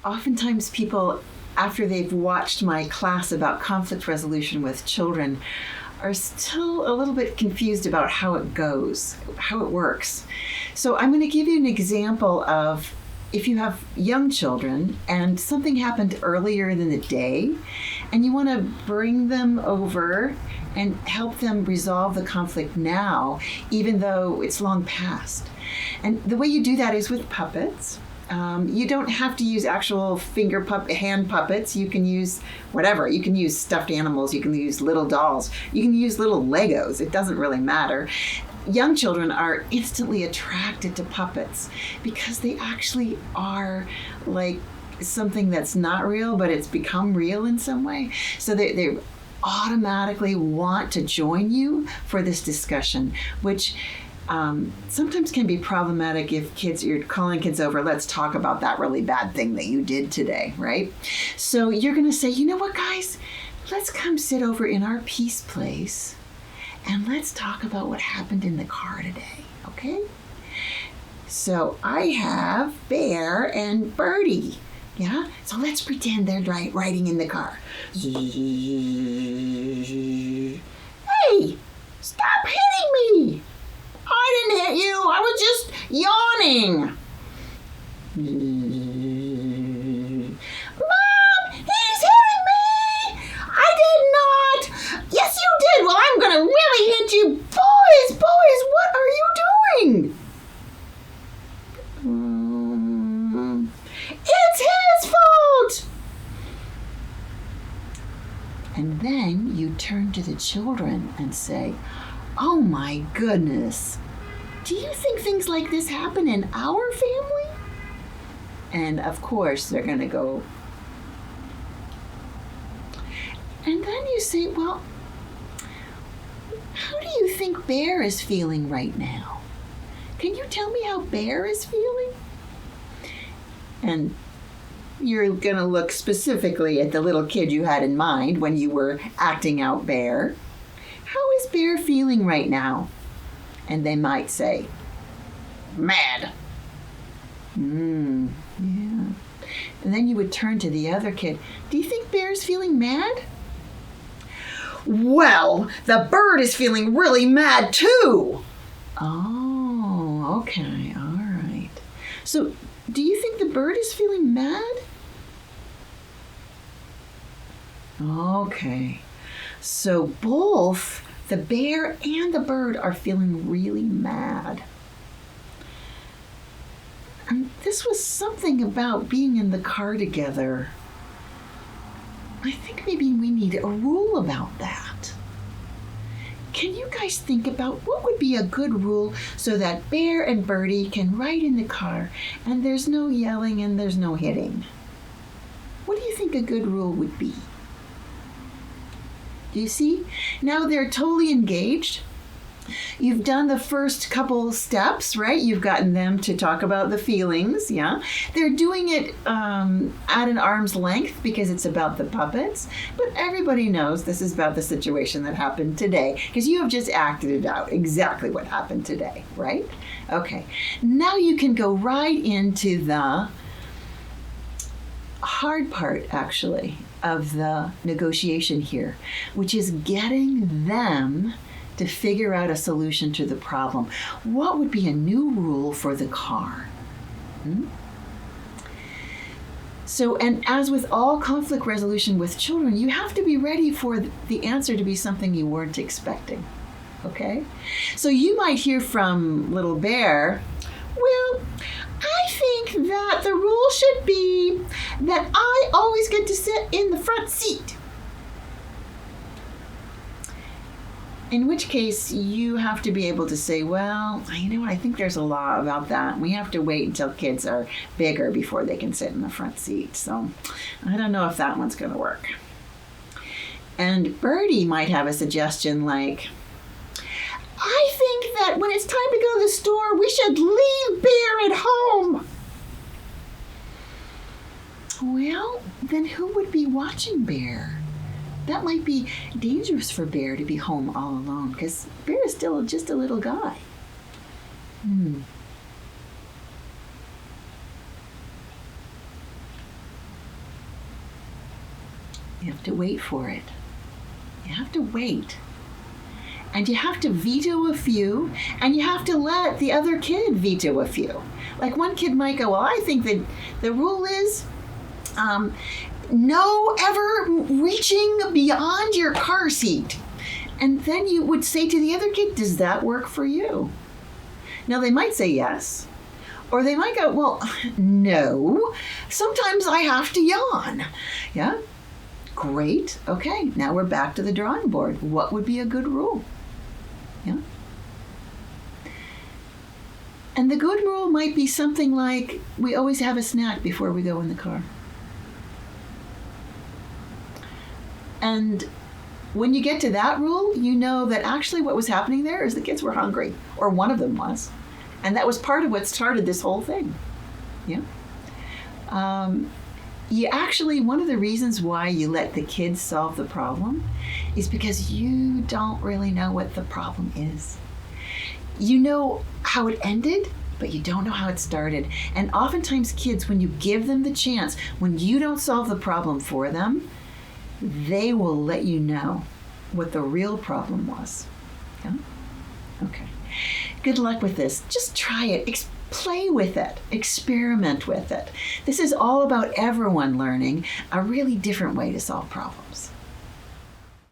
oftentimes people, after they've watched my class about conflict resolution with children, are still a little bit confused about how it goes, how it works. So I'm going to give you an example of if you have young children and something happened earlier in the day and you want to bring them over and help them resolve the conflict now, even though it's long past. And the way you do that is with puppets. You don't have to use actual hand puppets. You can use whatever. You can use stuffed animals. You can use little dolls. You can use little Legos. It doesn't really matter. Young children are instantly attracted to puppets because they actually are like something that's not real, but it's become real in some way. So they automatically want to join you for this discussion, which sometimes can be problematic if you're calling kids over, let's talk about that really bad thing that you did today, right? So you're going to say, you know what, guys, let's come sit over in our peace place and let's talk about what happened in the car today, okay? So I have Bear and Birdie, yeah? So let's pretend they're riding in the car. Hey, stop hitting me! I didn't hit you. I was just yawning. Mom, he's hitting me. I did not. Yes, you did. Well, I'm going to really hit you. Boys, what are you doing? It's his fault. And then you turn to the children and say, oh my goodness, do you think things like this happen in our family? And of course they're going to go. And then you say, well, how do you think Bear is feeling right now? Can you tell me how Bear is feeling? And you're going to look specifically at the little kid you had in mind when you were acting out Bear. How is Bear feeling right now? And they might say, mad. Yeah. And then you would turn to the other kid. Do you think Bear's feeling mad? Well, the bird is feeling really mad too. Oh, okay. All right. So, do you think the bird is feeling mad? Okay. So both the bear and the bird are feeling really mad. And this was something about being in the car together. I think maybe we need a rule about that. Can you guys think about what would be a good rule so that Bear and Birdie can ride in the car and there's no yelling and there's no hitting? What do you think a good rule would be? Do you see? Now they're totally engaged. You've done the first couple steps, right? You've gotten them to talk about the feelings, yeah? They're doing it at an arm's length because it's about the puppets, but everybody knows this is about the situation that happened today because you have just acted it out, exactly what happened today, right? Okay, now you can go right into the hard part, actually, of the negotiation here, which is getting them to figure out a solution to the problem. What would be a new rule for the car? So, and as with all conflict resolution with children, you have to be ready for the answer to be something you weren't expecting, okay? So you might hear from little Bear, well, I think that the rule should be that I always get to sit in the front seat. In which case, you have to be able to say, well, you know what, I think there's a law about that. We have to wait until kids are bigger before they can sit in the front seat. So I don't know if that one's going to work. And Birdie might have a suggestion like, I think that when it's time to go to the store, we should leave Bear at home. Well, then who would be watching Bear? That might be dangerous for Bear to be home all alone because Bear is still just a little guy. You have to wait for it. You have to wait. And you have to veto a few, and you have to let the other kid veto a few. Like one kid might go, well, I think that the rule is no ever reaching beyond your car seat. And then you would say to the other kid, does that work for you? Now they might say yes. Or they might go, well, no, sometimes I have to yawn. Yeah, great. Okay, now we're back to the drawing board. What would be a good rule? Yeah. And the good rule might be something like, we always have a snack before we go in the car. And when you get to that rule, you know that actually what was happening there is the kids were hungry, or one of them was. And that was part of what started this whole thing. Yeah. You actually, one of the reasons why you let the kids solve the problem is because you don't really know what the problem is. You know how it ended, but you don't know how it started. And oftentimes kids, when you give them the chance, when you don't solve the problem for them, they will let you know what the real problem was. Yeah? Okay. Good luck with this. Just try it. Play with it. Experiment with it. This is all about everyone learning a really different way to solve problems.